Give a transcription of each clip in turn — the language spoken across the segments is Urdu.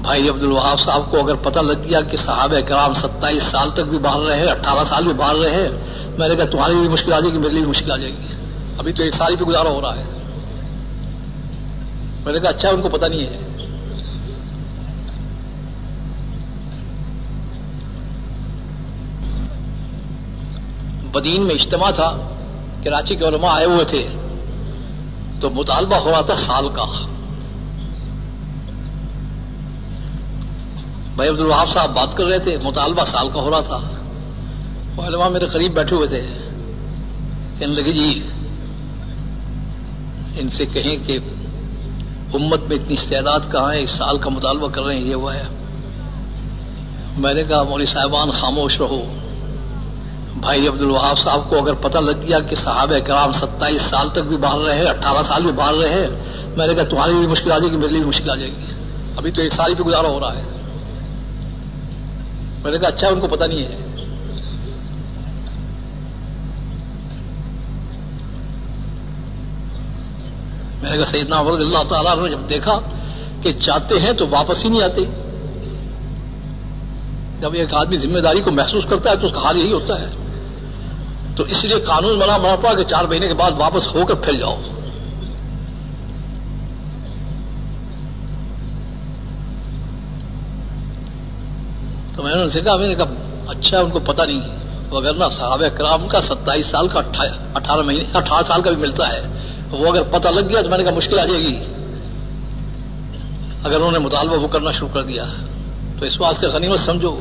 بھائی عبدالوہاب صاحب کو اگر پتہ لگ گیا کہ صحابہ کرام 27 سال تک بھی باہر رہے، 18 سال بھی باہر رہے، میں نے کہا تمہاری بھی مشکل آ جائے گی، میرے لیے بھی مشکل آ جائے گی، ابھی تو 1 سال ہی پہ گزارا ہو رہا ہے۔ میں نے کہا اچھا ان کو پتہ نہیں ہے۔ بدین میں اجتماع تھا، کراچی کے علماء آئے ہوئے تھے، تو مطالبہ ہو رہا تھا سال کا۔ بھائی عبدالوہاب صاحب بات کر رہے تھے، مطالبہ سال کا ہو رہا تھا۔ وہ علماء میرے قریب بیٹھے ہوئے تھے، کہنے لگے جی ان سے کہیں کہ امت میں اتنی استعداد کہاں ہے، 1 سال کا مطالبہ کر رہے ہیں، یہ ہوا ہے۔ میں نے کہا مولوی صاحبان خاموش رہو، بھائی عبدالوہاب صاحب کو اگر پتہ لگ گیا کہ صحابہ کرام 27 سال تک بھی باہر رہے، 18 سال بھی باہر رہے، میں نے کہا تمہاری بھی مشکل آ جائے گی، میرے لیے بھی مشکل آ جائے گی، ابھی تو 1 سال ہی پہ گزارا ہو رہا ہے۔ میں نے کہا اچھا ان کو پتہ نہیں ہے۔ میں نے کہا سیدنا عمر رضی اللہ تعالیٰ عنہ نے جب دیکھا کہ جاتے ہیں تو واپس ہی نہیں آتے، جب ایک آدمی ذمہ داری کو محسوس کرتا ہے تو اس کا حال یہی ہوتا ہے، تو اس لیے قانون بنا پڑا کہ 4 مہینے کے بعد واپس ہو کر پھر جاؤ۔ تو میں نے ان سے کہا، میں نے کہا اچھا ان کو پتہ نہیں، وگرنہ صحابہ کرام کا 27 سال کا 18 سال کا بھی ملتا ہے، وہ اگر پتہ لگ گیا تو میں نے کہا مشکل آ جائے گی اگر انہوں نے مطالبہ وہ کرنا شروع کر دیا، تو اس واسطے غنیمت سمجھو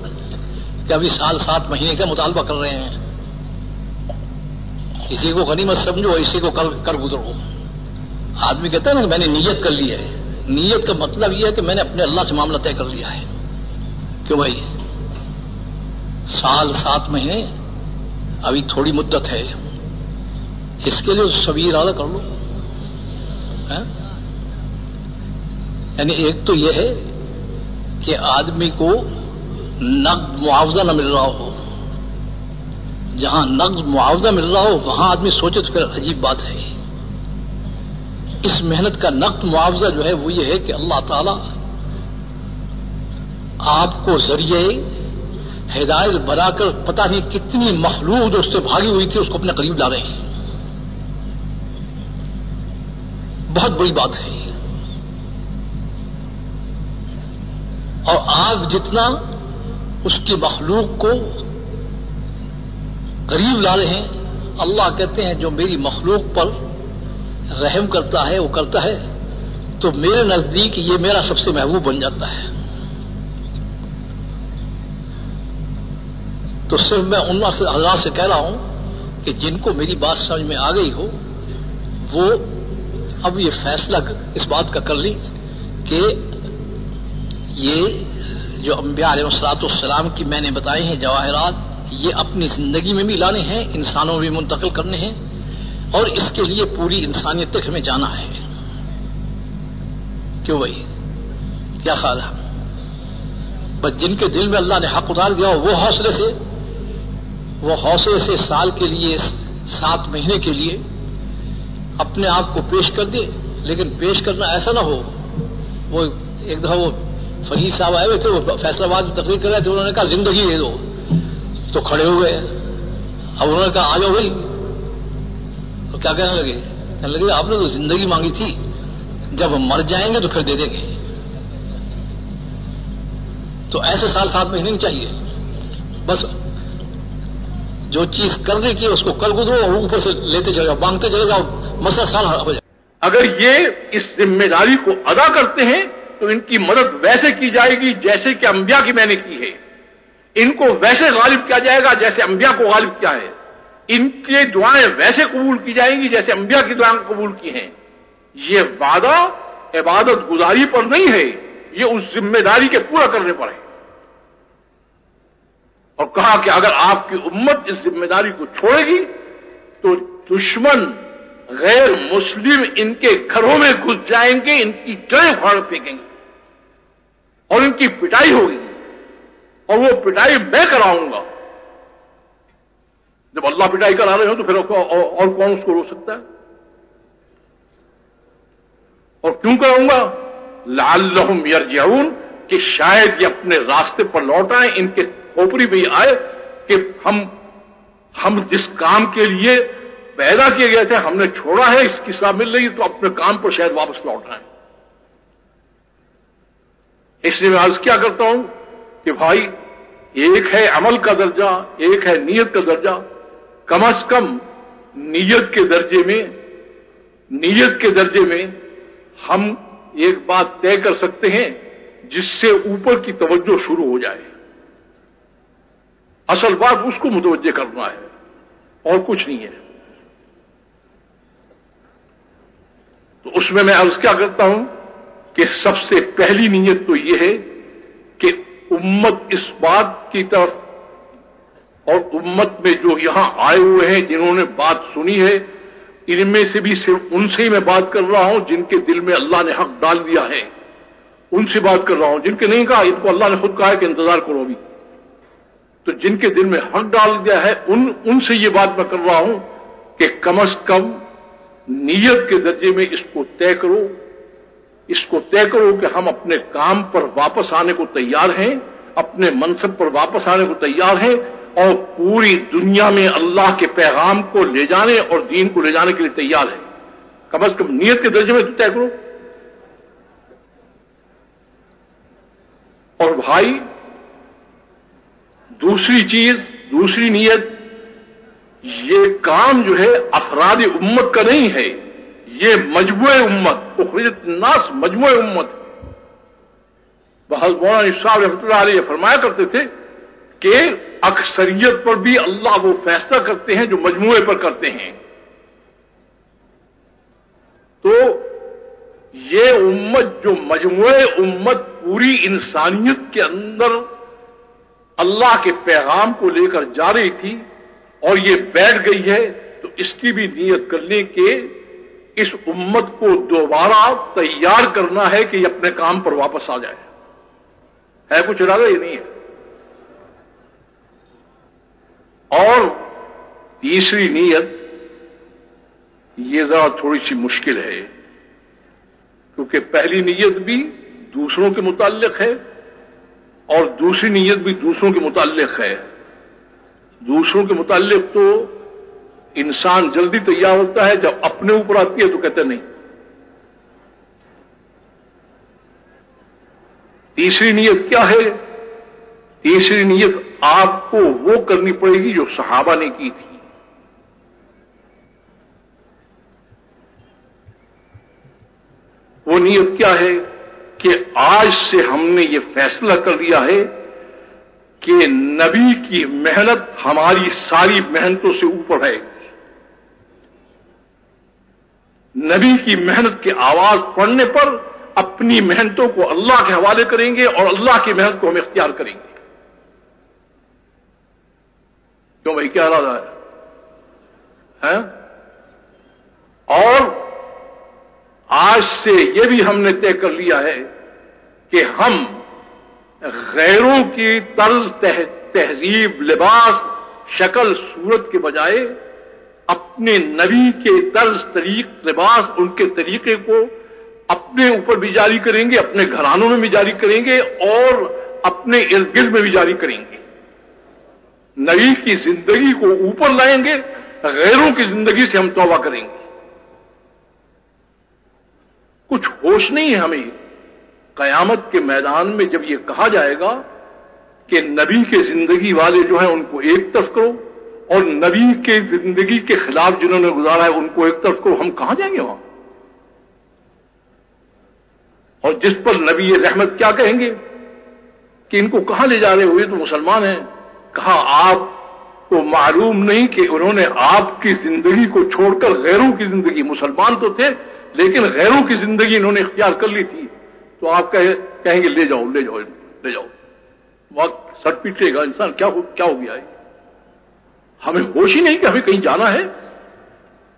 کہ ابھی سال 7 مہینے کا مطالبہ کر رہے ہیں، اسی کو غنیمت سمجھو، اسی کو کر گزرو۔ آدمی کہتا ہے نا کہ میں نے نیت کر لی ہے، نیت کا مطلب یہ ہے کہ میں نے اپنے اللہ سے معاملہ طے کر لیا ہے، کیوں بھائی سال 7 مہینے ابھی تھوڑی مدت ہے، اس کے لیے سبھی ارادہ کر لو۔ یعنی ایک تو یہ ہے کہ آدمی کو نقد معاوضہ نہ مل رہا ہو، جہاں نقد معاوضہ مل رہا ہو وہاں آدمی سوچے تو پھر عجیب بات ہے۔ اس محنت کا نقد معاوضہ جو ہے وہ یہ ہے کہ اللہ تعالی آپ کو ذریعے ہدایت بنا کر پتہ نہیں کتنی مخلوق جو اس سے بھاگی ہوئی تھی اس کو اپنے قریب لا رہے ہیں، بہت بڑی بات ہے۔ اور آپ جتنا اس کی مخلوق کو قریب لا رہے ہیں، اللہ کہتے ہیں جو میری مخلوق پر رحم کرتا ہے وہ کرتا ہے تو میرے نزدیک یہ میرا سب سے محبوب بن جاتا ہے۔ تو صرف میں ان حضرات سے کہہ رہا ہوں کہ جن کو میری بات سمجھ میں آ گئی ہو وہ اب یہ فیصلہ اس بات کا کر لی کہ یہ جو انبیاء علیہ الصلوۃ والسلام کی میں نے بتائے ہیں جواہرات، یہ اپنی زندگی میں بھی لانے ہیں، انسانوں میں بھی منتقل کرنے ہیں، اور اس کے لیے پوری انسانیت تک ہمیں جانا ہے۔ کیوں بھائی کیا خیال ہے؟ بس جن کے دل میں اللہ نے حق اتار دیا ہو وہ حوصلے سے سال کے لیے 7 مہینے کے لیے اپنے آپ کو پیش کر دے، لیکن پیش کرنا ایسا نہ ہو۔ وہ ایک دفعہ وہ فرید صاحب آئے ہوئے تھے، وہ فیصلہ آباد میں تقریر کر رہے تھے، انہوں نے کہا زندگی دے دو، تو کھڑے ہو گئے۔ اب انہوں نے کہا آ جاؤ بھائی، تو کیا کہنے لگے آپ نے تو زندگی مانگی تھی، جب ہم مر جائیں گے تو پھر دے دیں گے۔ تو ایسے سال 7 مہینے نہیں چاہیے، بس جو چیز کرنے کی اس کو کر گزرو اور اوپر سے لیتے چلے جاؤ، مانگتے چلے جاؤ، مسئلہ سال ہو جائے۔ اگر یہ اس ذمہ داری کو ادا کرتے ہیں تو ان کی مدد ویسے کی جائے گی جیسے کہ انبیاء کی میں نے کی ہے، ان کو ویسے غالب کیا جائے گا جیسے انبیاء کو غالب کیا ہے، ان کی دعائیں ویسے قبول کی جائیں گی جیسے انبیاء کی دعائیں قبول کی ہیں۔ یہ وعدہ عبادت گزاری پر نہیں ہے، یہ اس ذمہ داری کے پورا کرنے پر ہے۔ اور کہا کہ اگر آپ کی امت اس ذمہ داری کو چھوڑے گی تو دشمن غیر مسلم ان کے گھروں میں گھس جائیں گے، ان کی جڑیں اکھاڑ پھینکیں گے اور ان کی پٹائی ہوگی، اور وہ پٹائی میں کراؤں گا۔ جب اللہ پٹائی کرا رہے ہو تو پھر اور کون اس کو روک سکتا ہے؟ اور کیوں کراؤں گا؟ لعلہم یرجعون، کہ شاید یہ اپنے راستے پر لوٹ آئیں، ان کے کھوپڑی میں یہ آئے کہ ہم جس کام کے لیے پیدا کیے گئے تھے ہم نے چھوڑا ہے، اس کی سزا مل رہی تو اپنے کام پر شاید واپس لوٹ آئیں۔ اس لیے میں عرض کیا کرتا ہوں کہ بھائی ایک ہے عمل کا درجہ، ایک ہے نیت کا درجہ، کم از کم نیت کے درجے میں ہم ایک بات طے کر سکتے ہیں جس سے اوپر کی توجہ شروع ہو جائے۔ اصل بات اس کو متوجہ کرنا ہے اور کچھ نہیں ہے۔ تو اس میں عرض کیا کرتا ہوں کہ سب سے پہلی نیت تو یہ ہے کہ امت اس بات کی طرف، اور امت میں جو یہاں آئے ہوئے ہیں جنہوں نے بات سنی ہے، ان میں سے بھی صرف ان سے ہی میں بات کر رہا ہوں جن کے دل میں اللہ نے حق ڈال دیا ہے، ان سے بات کر رہا ہوں۔ جن کے نہیں کہا، ان کو اللہ نے خود کہا ہے کہ انتظار کرو ابھی، تو جن کے دل میں حق ڈال دیا ہے ان سے یہ بات میں کر رہا ہوں کہ کم از کم نیت کے درجے میں اس کو طے کرو کہ ہم اپنے کام پر واپس آنے کو تیار ہیں، اپنے منصب پر واپس آنے کو تیار ہیں، اور پوری دنیا میں اللہ کے پیغام کو لے جانے اور دین کو لے جانے کے لیے تیار ہیں۔ کم از کم نیت کے درجے میں تو طے کرو۔ اور بھائی دوسری نیت، یہ کام جو ہے افراد امت کا نہیں ہے، یہ مجموعہ امت، اخرجت الناس مجموعہ امت۔ بحض مولانا صاحب رحمۃ اللہ علیہ فرمایا کرتے تھے کہ اکثریت پر بھی اللہ وہ فیصلہ کرتے ہیں جو مجموعے پر کرتے ہیں۔ تو یہ امت جو مجموعہ امت پوری انسانیت کے اندر اللہ کے پیغام کو لے کر جا رہی تھی اور یہ بیٹھ گئی ہے، تو اس کی بھی نیت کر لیں کہ اس امت کو دوبارہ تیار کرنا ہے کہ یہ اپنے کام پر واپس آ جائے۔ ہے کچھ ارادہ؟ یہ نہیں ہے۔ اور تیسری نیت، یہ ذرا تھوڑی سی مشکل ہے، کیونکہ پہلی نیت بھی دوسروں کے متعلق ہے اور دوسری نیت بھی دوسروں کے متعلق ہے۔ دوسروں کے متعلق تو انسان جلدی تیار ہوتا ہے، جب اپنے اوپر آتی ہے تو کہتے نہیں۔ تیسری نیت کیا ہے؟ تیسری نیت آپ کو وہ کرنی پڑے گی جو صحابہ نے کی تھی۔ وہ نیت کیا ہے کہ آج سے ہم نے یہ فیصلہ کر لیا ہے کہ نبی کی محنت ہماری ساری محنتوں سے اوپر ہے۔ نبی کی محنت کی آواز پڑھنے پر اپنی محنتوں کو اللہ کے حوالے کریں گے اور اللہ کی محنت کو ہم اختیار کریں گے۔ کیوں بھائی، کیا ارادہ ہے؟ اور آج سے یہ بھی ہم نے طے کر لیا ہے کہ ہم غیروں کی طرز تہذیب، لباس، شکل، صورت کے بجائے اپنے نبی کے طرز، طریق، لباس، ان کے طریقے کو اپنے اوپر بھی جاری کریں گے، اپنے گھرانوں میں بھی جاری کریں گے اور اپنے ارد گرد میں بھی جاری کریں گے۔ نبی کی زندگی کو اوپر لائیں گے، غیروں کی زندگی سے ہم توبہ کریں گے۔ کچھ ہوش نہیں ہے ہمیں، قیامت کے میدان میں جب یہ کہا جائے گا کہ نبی کے زندگی والے جو ہیں ان کو ایک طرف کرو اور نبی کے زندگی کے خلاف جنہوں نے گزارا ہے ان کو ایک طرف کرو، ہم کہاں جائیں گے وہاں؟ اور جس پر نبی رحمت کیا کہیں گے کہ ان کو کہاں لے جا رہے ہوئے؟ تو مسلمان ہیں۔ کہا آپ کو معلوم نہیں کہ انہوں نے آپ کی زندگی کو چھوڑ کر غیروں کی زندگی، مسلمان تو تھے لیکن غیروں کی زندگی انہوں نے اختیار کر لی تھی، تو آپ کہیں گے لے جاؤ لے جاؤ لے جاؤ، وقت سٹ پیٹے گا انسان، کیا ہو گیا ہے؟ ہمیں ہوش ہی نہیں کہ ہمیں کہیں جانا ہے۔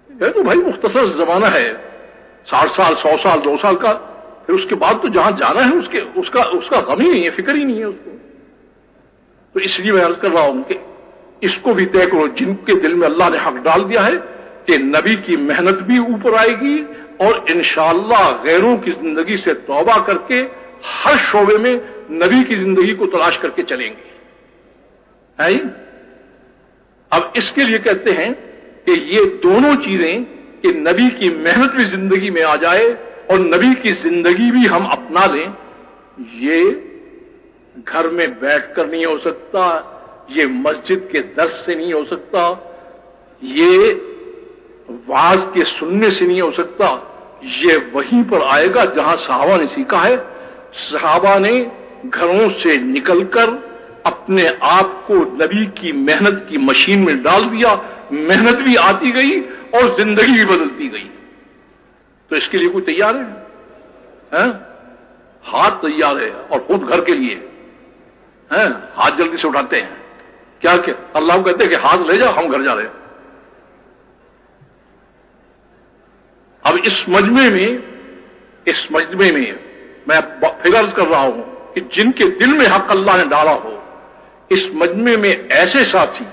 یہ تو بھائی مختصر زمانہ ہے، 60 سال 100 سال 2 سال کا، پھر اس کے بعد تو جہاں جانا ہے اس کا غم ہی نہیں ہے، فکر ہی نہیں ہے اس کو۔ تو اس لیے میں عرض کر رہا ہوں کہ اس کو بھی طے کرو جن کے دل میں اللہ نے حق ڈال دیا ہے کہ نبی کی محنت بھی اوپر آئے گی اور انشاءاللہ غیروں کی زندگی سے توبہ کر کے ہر شعبے میں نبی کی زندگی کو تلاش کر کے چلیں گے. ہے اب اس کے لیے کہتے ہیں کہ یہ دونوں چیزیں کہ نبی کی محنت بھی زندگی میں آ جائے اور نبی کی زندگی بھی ہم اپنا لیں، یہ گھر میں بیٹھ کر نہیں ہو سکتا، یہ مسجد کے درس سے نہیں ہو سکتا، یہ واعظ کے سننے سے نہیں ہو سکتا، یہ وہیں پر آئے گا جہاں صحابہ نے سیکھا ہے. صحابہ نے گھروں سے نکل کر اپنے آپ کو نبی کی محنت کی مشین میں ڈال دیا، محنت بھی آتی گئی اور زندگی بھی بدلتی گئی. تو اس کے لیے کوئی تیار ہے؟ ہاتھ تیار ہے اور خود گھر کے لیے ہاتھ جلدی سے اٹھاتے ہیں. کیا کہ اللہ کو کہتے ہیں کہ ہاتھ لے جاؤ، ہم گھر جا رہے ہیں. اب اس مجمع میں میں فکر کر رہا ہوں کہ جن کے دل میں حق اللہ نے ڈالا ہو، اس مجمع میں ایسے ساتھی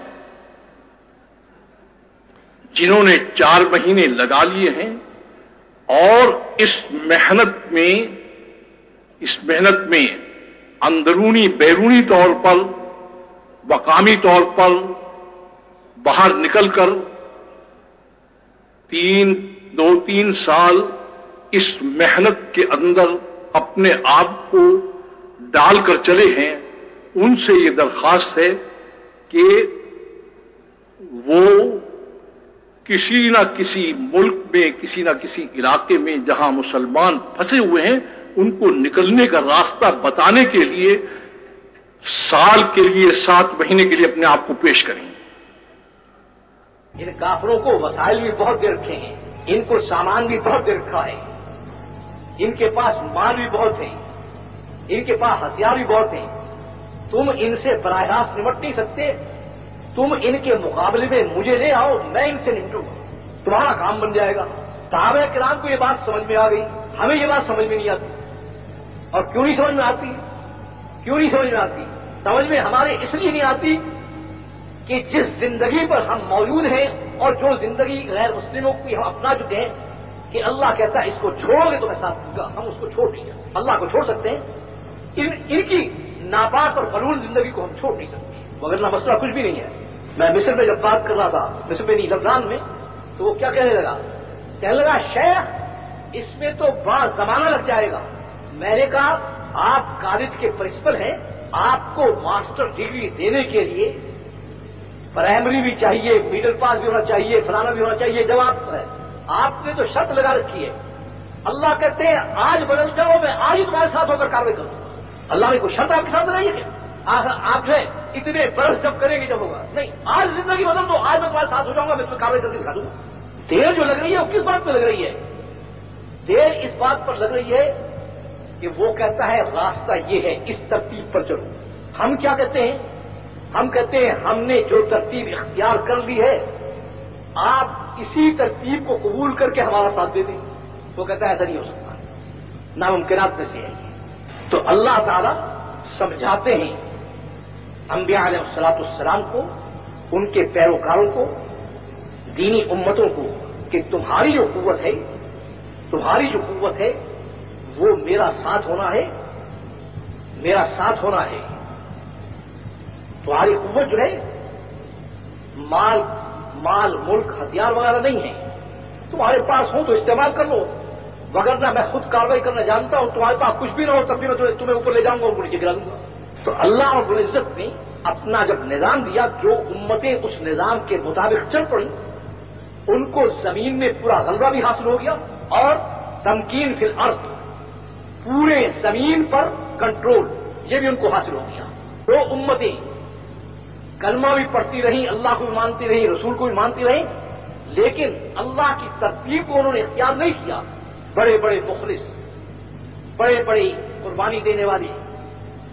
جنہوں نے 4 مہینے لگا لیے ہیں اور اس محنت میں اندرونی بیرونی طور پر مقامی طور پر باہر نکل کر 2-3 سال اس محنت کے اندر اپنے آپ کو ڈال کر چلے ہیں، ان سے یہ درخواست ہے کہ وہ کسی نہ کسی ملک میں، کسی نہ کسی علاقے میں جہاں مسلمان پھنسے ہوئے ہیں، ان کو نکلنے کا راستہ بتانے کے لیے سال کے لیے 7 مہینے کے لیے اپنے آپ کو پیش کریں. ان کافروں کو وسائل بھی بہت دے رکھے ہیں، ان کو سامان بھی بہت دے رکھا ہے، ان کے پاس مال بھی بہت ہے، ان کے پاس ہتھیار بھی بہت ہیں. تم ان سے براہ راست نمٹ نہیں سکتے. تم ان کے مقابلے میں مجھے لے آؤ، میں ان سے نمٹوں گا، تمہارا کام بن جائے گا. صحابہ کرام کو یہ بات سمجھ میں آ گئی، ہمیں یہ بات سمجھ میں نہیں آتی. اور کیوں نہیں سمجھ میں آتی؟ سمجھ میں ہمارے اس لیے نہیں آتی کہ جس زندگی پر ہم موجود ہیں اور جو زندگی غیر مسلموں کی ہم اپنا چکے ہیں کہ اللہ کہتا ہے اس کو چھوڑو گے تو میں ساتھ دوں گا، ہم اس کو چھوڑ نہیں سکتے. اللہ کو چھوڑ سکتے ہیں، ان کی ناپاک اور ملعون زندگی کو ہم چھوڑ نہیں سکتے. وغیرہ مسئلہ کچھ بھی نہیں ہے. میں مصر میں جب بات کر رہا تھا، مصر میں نہیں لبنان میں، تو وہ کیا کہنے لگا شیخ اس میں تو بڑا زمانہ لگ جائے گا. میں نے کہا آپ کالج کے پرنسپل ہیں، آپ کو ماسٹر ڈگری دینے کے لیے پرائمری بھی چاہیے، میڈل پاس بھی ہونا چاہیے، فلانا بھی ہونا چاہیے. جب آپ نے تو شرط لگا رکھی ہے. اللہ کہتے ہیں آج بدل جاؤ، میں آج ہی تمہارے ساتھ ہو کر کاروائی کروں. اللہ نے کوئی شرط آپ کے ساتھ لگائی ہے؟ آپ جو ہے اتنے برس جب کریں گے جب ہوگا نہیں، آج زندگی بدل دو، آج میں تمہارے ساتھ ہو جاؤں گا، میں تو کاروائی کر کے دکھا دوں گا. دیر جو لگ رہی ہے وہ کس بات پہ لگ رہی ہے؟ دیر اس بات پر لگ رہی ہے کہ وہ کہتا ہے راستہ یہ ہے، اس ترتیب پر چلو. ہم کیا کہتے ہیں؟ ہم کہتے ہیں ہم نے جو ترتیب اختیار کر لی ہے آپ اسی ترتیب کو قبول کر کے ہمارا ساتھ دے دیں. وہ کہتا ہے ایسا نہیں ہو سکتا، ناممکنات میں سے ہے. تو اللہ تعالی سمجھاتے ہیں انبیاء علیہ السلام کو، ان کے پیروکاروں کو، دینی امتوں کو کہ تمہاری جو قوت ہے وہ میرا ساتھ ہونا ہے. تمہاری قوت جو ہے مال ملک ہتھیار وغیرہ نہیں ہے. تمہارے پاس ہو تو استعمال کر لو، وگرنہ میں خود کاروائی کرنا جانتا ہوں. تمہارے پاس کچھ بھی نہ ہو تب بھی میں تمہیں اوپر لے جاؤں گا اور نیچے گرا دوں گا. تو اللہ رب العزت نے اپنا جب نظام دیا، جو امتیں اس نظام کے مطابق چل پڑی ان کو زمین میں پورا غلبہ بھی حاصل ہو گیا اور تمکین فی الارض، پورے زمین پر کنٹرول یہ بھی ان کو حاصل ہو گیا. وہ امتیں کلمہ بھی پڑھتی رہیں، اللہ کو بھی مانتی رہیں، رسول کو بھی مانتی رہیں، لیکن اللہ کی ترتیب کو انہوں نے اختیار نہیں کیا. بڑے بڑے مخلص، بڑے بڑی قربانی دینے والے،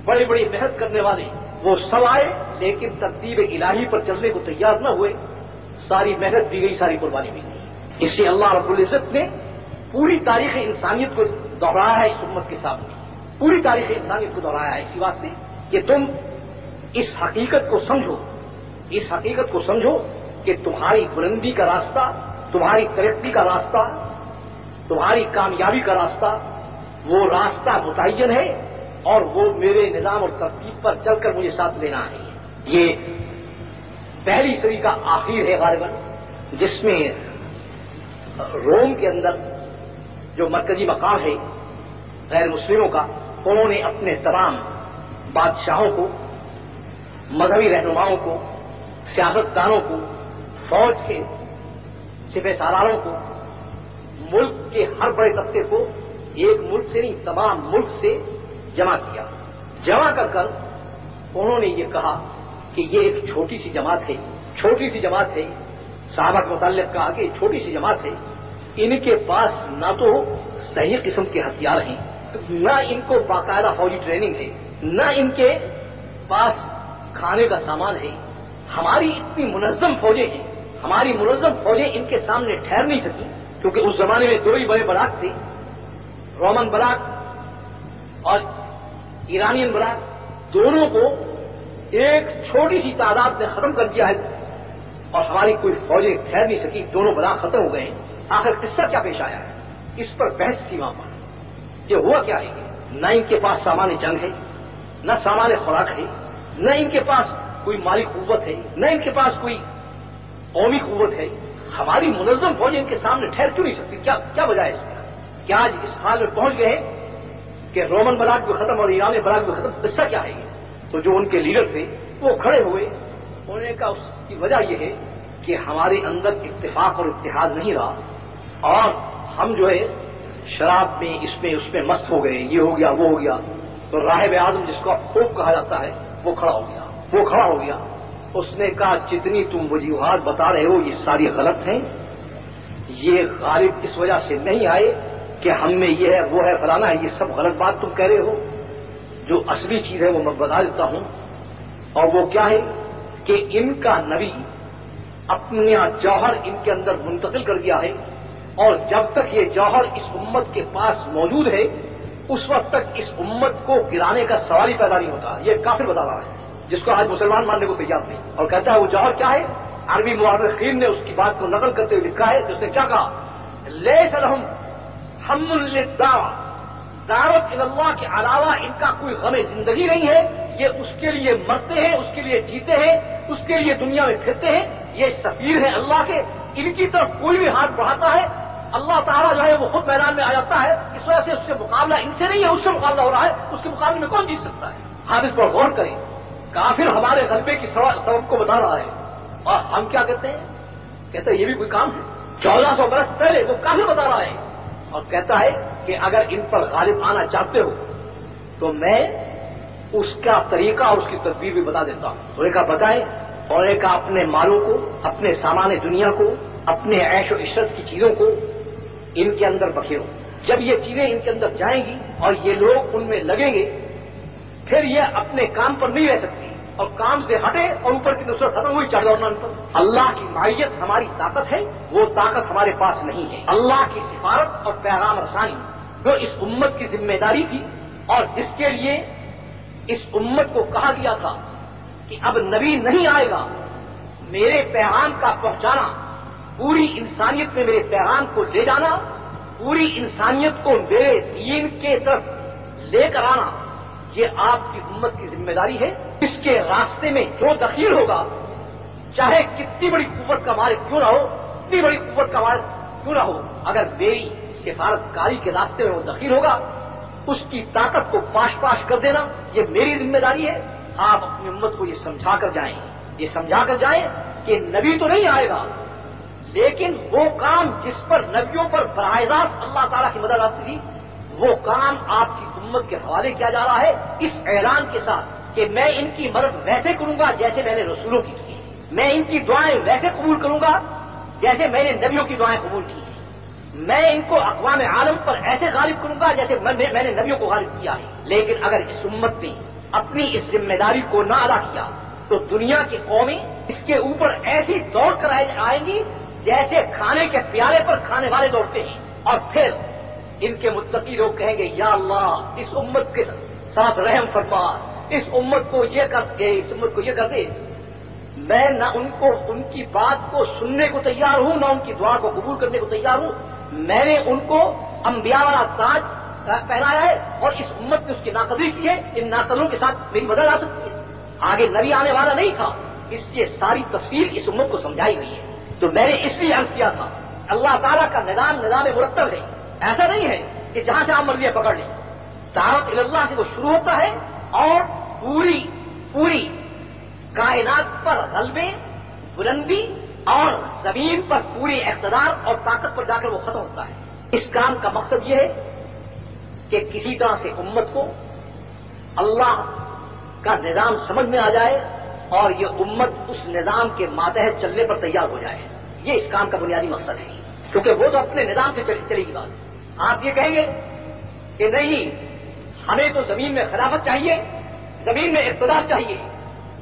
بڑی بڑی محنت کرنے والے وہ سب آئے، لیکن ترتیب الہی پر چلنے کو تیار نہ ہوئے. ساری محنت بھی گئی، ساری قربانی بھی گئی. اس سے اللہ رب العزت نے پوری تاریخ انسانیت کو دہرایا ہے اس امت کے سامنے، پوری تاریخ انسانیت کو دہرایا ہے اسی واسطے کہ تم اس حقیقت کو سمجھو کہ تمہاری بلندی کا راستہ، تمہاری ترقی کا راستہ، تمہاری کامیابی کا راستہ وہ راستہ متعین ہے اور وہ میرے نظام اور ترتیب پر چل کر مجھے ساتھ لینا ہے. یہ پہلی صدی کا آخر ہے غالباً، جس میں روم کے اندر جو مرکزی مقام ہے غیر مسلموں کا، انہوں نے اپنے تمام بادشاہوں کو، مذہبی رہنماؤں کو، سیاستدانوں کو، فوج کے سپہ سالاروں کو، ملک کے ہر بڑے طبقے کو، ایک ملک سے نہیں تمام ملک سے جمع کیا. جمع کر کر انہوں نے یہ کہا کہ یہ ایک چھوٹی سی جماعت ہے، چھوٹی سی جماعت ہے. صحابہ کے متعلق کہا کہ چھوٹی سی جماعت ہے، ان کے پاس نہ تو صحیح قسم کے ہتھیار ہیں، نہ ان کو باقاعدہ فوجی ٹریننگ ہے، نہ ان کے پاس کھانے کا سامان ہے. ہماری اتنی منظم فوجیں ہیں، ہماری منظم فوجیں ان کے سامنے ٹھہر نہیں سکی، کیونکہ اس زمانے میں دو ہی بڑے بلاک تھے، رومن بلاک اور ایرانین بلاک. دونوں کو ایک چھوٹی سی تعداد نے ختم کر دیا ہے اور ہماری کوئی فوجیں ٹھہر نہیں سکی، دونوں بلاک ختم ہو گئے ہیں. آخر قصہ کیا پیش آیا ہے، اس پر بحث تھی وہاں پر. یہ ہوا کیا ہے کہ نہ ان کے پاس سامان جنگ ہے، نہ سامان خوراک ہے، نہ ان کے پاس کوئی مالی قوت ہے، نہ ان کے پاس کوئی قومی قوت ہے. ہماری منظم فوج ان کے سامنے ٹھہر کیوں نہیں سکتی؟ کیا وجہ ہے اس کا؟ کیا آج اس حال میں پہنچ گئے ہیں کہ رومن بلاک بھی ختم اور ایرانی بلاک بھی ختم؟ قصہ کیا ہے یہ؟ تو جو ان کے لیڈر تھے وہ کھڑے ہوئے، انہوں نے کہا اس کی وجہ یہ ہے کہ ہمارے اندر اتفاق اور اتحاد نہیں رہا، اور ہم جو ہے شراب میں اس میں مست ہو گئے، یہ ہو گیا وہ ہو گیا. تو راہب اعظم جس کو خوب کہا جاتا ہے وہ کھڑا ہو گیا. اس نے کہا جتنی تم وجوہات بتا رہے ہو یہ ساری غلط ہیں. یہ غالب اس وجہ سے نہیں آئے کہ ہم میں یہ ہے وہ ہے فلانا ہے، یہ سب غلط بات تم کہہ رہے ہو. جو اصلی چیز ہے وہ میں بتا دیتا ہوں، اور وہ کیا ہے کہ ان کا نبی اپنا جوہر ان کے اندر منتقل کر دیا ہے، اور جب تک یہ جوہر اس امت کے پاس موجود ہے اس وقت تک اس امت کو گرانے کا سوال ہی پیدا نہیں ہوتا. یہ کافر بتا رہا ہے جس کو آج مسلمان ماننے کو تیار نہیں، اور کہتا ہے وہ جوہر کیا ہے. عربی مورخین نے اس کی بات کو نقل کرتے ہوئے لکھا ہے کہ اس نے کیا کہا، لیس لہم ہم دعوت اللہ کے علاوہ ان کا کوئی غم زندگی نہیں ہے. یہ اس کے لیے مرتے ہیں، اس کے لیے جیتے ہیں، اس کے لیے دنیا میں پھرتے ہیں. یہ سفیر ہیں اللہ کے، ان کی طرف کوئی بھی ہاتھ بڑھاتا ہے اللہ تعالیٰ جو ہے وہ خود میدان میں آ جاتا ہے. اس وجہ سے اس سے مقابلہ ان سے نہیں ہے، اس سے مقابلہ ہو رہا ہے. اس کے مقابلے میں کون جیت سکتا ہے؟ آپ اس پر غور کریں. کافر ہمارے غلبے کی سبب کو بتا رہا ہے، اور ہم کیا کہتے ہیں؟ کہتے ہیں یہ بھی کوئی کام ہے. 1400 برس پہلے وہ کافر بتا رہا ہے اور کہتا ہے کہ اگر ان پر غالب آنا چاہتے ہو تو میں اس کا طریقہ اور اس کی تدبیر بھی بتا دیتا ہوں. تو ایک بتائیں، اور ایک اپنے مالوں کو، اپنے سامان دنیا کو، اپنے عیش و عشرت کی چیزوں کو ان کے اندر بکھیرو. جب یہ چیزیں ان کے اندر جائیں گی اور یہ لوگ ان میں لگیں گے، پھر یہ اپنے کام پر نہیں رہ سکتی، اور کام سے ہٹے اور اوپر کی نصرت ختم ہوئی چڑھ دوڑنا ان پر. اللہ کی معیت ہماری طاقت ہے، وہ طاقت ہمارے پاس نہیں ہے. اللہ کی سفارت اور پیغام رسانی جو اس امت کی ذمہ داری تھی، اور جس کے لیے اس امت کو کہا گیا تھا کہ اب نبی نہیں آئے گا، میرے پیغام کا پہنچانا، پوری انسانیت میں میرے پیغام کو لے جانا، پوری انسانیت کو میرے دین کے طرف لے کر آنا، یہ آپ کی امت کی ذمہ داری ہے. اس کے راستے میں جو دخیل ہوگا، چاہے کتنی بڑی قوت کا مالک کیوں نہ ہو، کتنی بڑی قوت کا مالک کیوں نہ ہو، اگر میری سفارت کاری کے راستے میں وہ دخیل ہوگا، اس کی طاقت کو پاش کر دینا یہ میری ذمہ داری ہے. آپ اپنی امت کو یہ سمجھا کر جائیں کہ نبی تو نہیں آئے گا، لیکن وہ کام جس پر نبیوں پر براہ راست اللہ تعالیٰ کی مدد آتی تھی، وہ کام آپ کی امت کے حوالے کیا جا رہا ہے اس اعلان کے ساتھ کہ میں ان کی مدد ویسے کروں گا جیسے میں نے رسولوں کی کی، میں ان کی دعائیں ویسے قبول کروں گا جیسے میں نے نبیوں کی دعائیں قبول کی، میں ان کو اقوام عالم پر ایسے غالب کروں گا جیسے میں نے نبیوں کو غالب کیا ہے. لیکن اگر اس امت نے اپنی اس ذمہ داری کو نہ ادا کیا تو دنیا کی قومیں اس کے اوپر ایسی دوڑ کر آئیں گی جیسے کھانے کے پیالے پر کھانے والے دوڑتے ہیں، اور پھر ان کے متقی لوگ کہیں گے یا اللہ اس امت کے ساتھ رحم فرما، اس امت کو یہ کر دے، اس امت کو یہ کر دے. میں نہ ان کی بات کو سننے کو تیار ہوں، نہ ان کی دعا کو قبول کرنے کو تیار ہوں. میں نے ان کو انبیاء والا تاج پہنایا ہے اور اس امت نے اس کی ناقدری کی ہے، ان ناقدروں کے ساتھ میری مدد آ سکتی ہے؟ آگے نبی آنے والا نہیں تھا، اس لیے ساری تفصیل اس امت کو سمجھائی گئی ہے۔ تو میں نے اس لیے عرض کیا تھا اللہ تعالیٰ کا نظام مرتب ہے، ایسا نہیں ہے کہ جہاں سے آپ مرضی پکڑ لیں۔ دعوت اللہ سے وہ شروع ہوتا ہے اور پوری کائنات پر غلبے، بلندی اور زمین پر پوری اقتدار اور طاقت پر جا کر وہ ختم ہوتا ہے۔ اس کام کا مقصد یہ ہے کہ کسی طرح سے امت کو اللہ کا نظام سمجھ میں آ جائے اور یہ امت اس نظام کے ماتحت چلنے پر تیار ہو جائے۔ یہ اس کام کا بنیادی مقصد ہے، کیونکہ وہ تو اپنے نظام سے چلے گی بات۔ آپ یہ کہیں گے کہ نہیں ہمیں تو زمین میں خلافت چاہیے، زمین میں اقتدار چاہیے،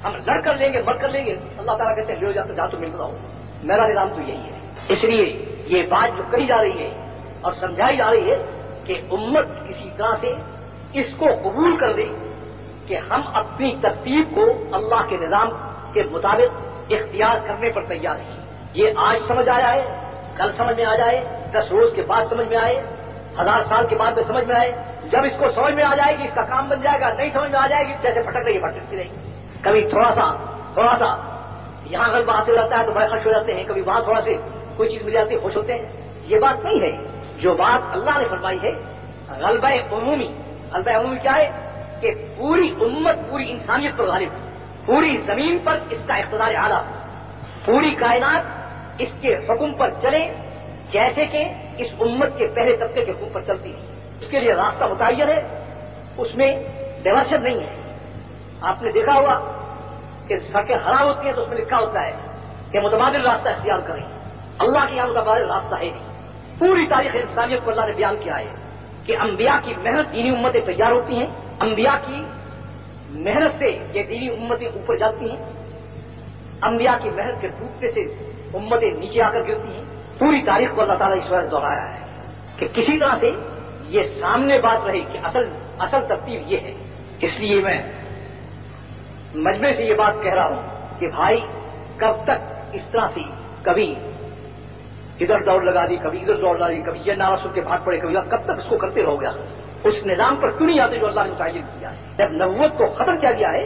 ہم لڑ کر لیں گے، مر کر لیں گے۔ اللہ تعالیٰ کہتے ہیں لے جاتے جا تو ملتا رہو، میرا نظام تو یہی ہے۔ اس لیے یہ بات جو کہی جا رہی ہے اور سمجھائی جا رہی ہے کہ امت کسی طرح سے اس کو قبول کر لے کہ ہم اپنی ترتیب کو اللہ کے نظام کے مطابق اختیار کرنے پر تیار ہیں۔ یہ آج سمجھ آیا ہے، کل سمجھ میں آ جائے، 10 روز کے بعد سمجھ میں آئے، 1000 سال کے بعد میں سمجھ میں آئے، جب اس کو سمجھ میں آ جائے گی اس کا کام بن جائے گا، نہیں سمجھ میں آ جائے گی جیسے بھٹک رہی ہے بھٹکتی رہی۔ کبھی تھوڑا سا یہاں غلبہ حاصل ہوتا ہے تو بڑے خوش ہو جاتے ہیں، کبھی وہاں تھوڑا سے کوئی چیز مل جاتی ہے خوش ہوتے ہیں۔ یہ بات نہیں ہے جو بات اللہ نے فرمائی ہے۔ غلبہ عمومی کیا ہے کہ پوری امت پوری انسانیت پر غالب، پوری زمین پر اس کا اقتدار اعلیٰ، پوری کائنات اس کے حکم پر چلے جیسے کہ اس امت کے پہلے طبقے کے حکم پر چلتی ہے۔ اس کے لیے راستہ متعین ہے، اس میں ڈائیورشن نہیں ہے۔ آپ نے دیکھا ہوگا کہ سڑکیں خراب ہوتی ہیں تو اس میں لکھا ہوتا ہے کہ متبادل راستہ اختیار کریں۔ اللہ کے یہاں متبادل راستہ ہے نہیں۔ پوری تاریخ انسانیت کو اللہ نے بیان کیا ہے کہ انبیاء کی محنت دینی امتیں تیار ہوتی ہیں، انبیاء کی محنت سے یہ دینی امتیں اوپر جاتی ہیں، انبیاء کی محنت کے ٹوٹنے سے امتیں نیچے آ کر گرتی ہیں۔ پوری تاریخ کو اللہ تعالیٰ اس وجہ سے دہرایا ہے کہ کسی طرح سے یہ سامنے بات رہی کہ اصل ترتیب یہ ہے۔ اس لیے میں مجمع سے یہ بات کہہ رہا ہوں کہ بھائی کب تک اس طرح سے کبھی ادھر دوڑ لگا دی، کبھی ادھر دوڑ لگا دی، کبھی یہ نعرہ سن کے بھاگ پڑے، کبھی کب تک اس کو کرتے رہو گے؟ اس نظام پر کیوں نہیں آتے جو اللہ نے متعین کیا ہے؟ جب نبوت کو ختم کیا گیا ہے،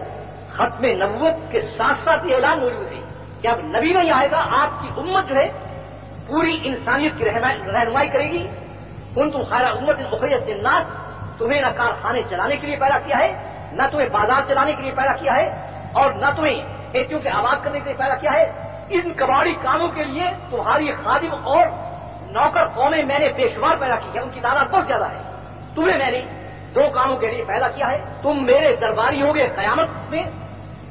ختم نبوت کے ساتھ ساتھ یہ اعلان موجود ہے کہ اب نبی نہیں آئے گا، آپ کی امت جو ہے پوری انسانیت کی رہنمائی کرے گی۔ کنتم خیر امت اخرجت للناس، تمہیں نہ کارخانے چلانے کے لیے پیدا کیا ہے، نہ تمہیں بازار چلانے کے لیے پیدا کیا ہے، اور نہ تمہیں کھیتیوں کے آباد کرنے کے لیے پیدا کیا ہے۔ ان کباڑی کاموں کے لیے تمہاری خادم اور نوکر قومیں میں نے بے شمار پیدا کی ہے، ان کی تعداد بہت زیادہ ہے۔ تمہیں میں نے 2 کاموں کے لیے پیدا کیا ہے، تم میرے درباری ہوگے قیامت میں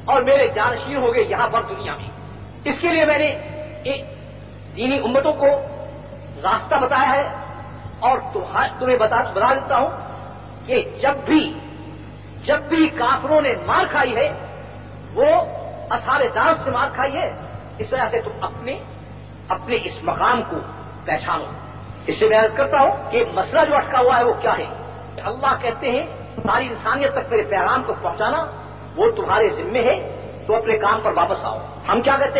اور میرے جانشین ہوگے یہاں پر دنیا میں۔ اس کے لیے میں نے دینی امتوں کو راستہ بتایا ہے اور تمہیں بتا دیتا ہوں کہ جب بھی کافروں نے مار کھائی ہے وہ اصحاب دعوت سے مار کھائی ہے۔ اس وجہ سے تم اپنے اس مقام کو پہچانو۔ اس سے میں عرض کرتا ہوں کہ مسئلہ جو اٹکا ہوا ہے وہ کیا ہے؟ اللہ کہتے ہیں ساری انسانیت تک میرے پیغام کو پہنچانا وہ تمہارے ذمے ہے، تو اپنے کام پر واپس آؤ۔ ہم کیا کہتے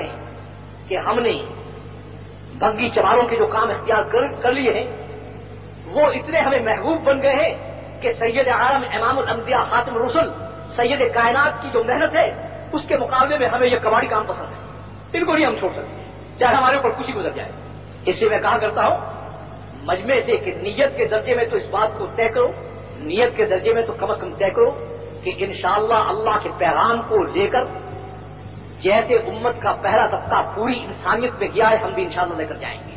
ہیں کہ ہم نے بھنگی چماروں کے جو کام اختیار کر لیے ہیں وہ اتنے ہمیں محبوب بن گئے ہیں کہ سید عالم امام الانبیاء خاتم الرسل سید کائنات کی جو محنت ہے اس کے مقابلے میں ہمیں یہ کباڑی کام پسند ہے، ان کو نہیں ہم چھوڑ سکتے چاہے ہمارے اوپر کچھ ہی گزر جائے۔ اس سے میں کہا کرتا ہوں مجمع سے کہ نیت کے درجے میں تو اس بات کو طے کرو، نیت کے درجے میں تو کم از کم طے کرو کہ انشاءاللہ اللہ کے پیغام کو لے کر جیسے امت کا پہلا طبقہ پوری انسانیت میں گیا ہے ہم بھی انشاءاللہ لے کر جائیں گے۔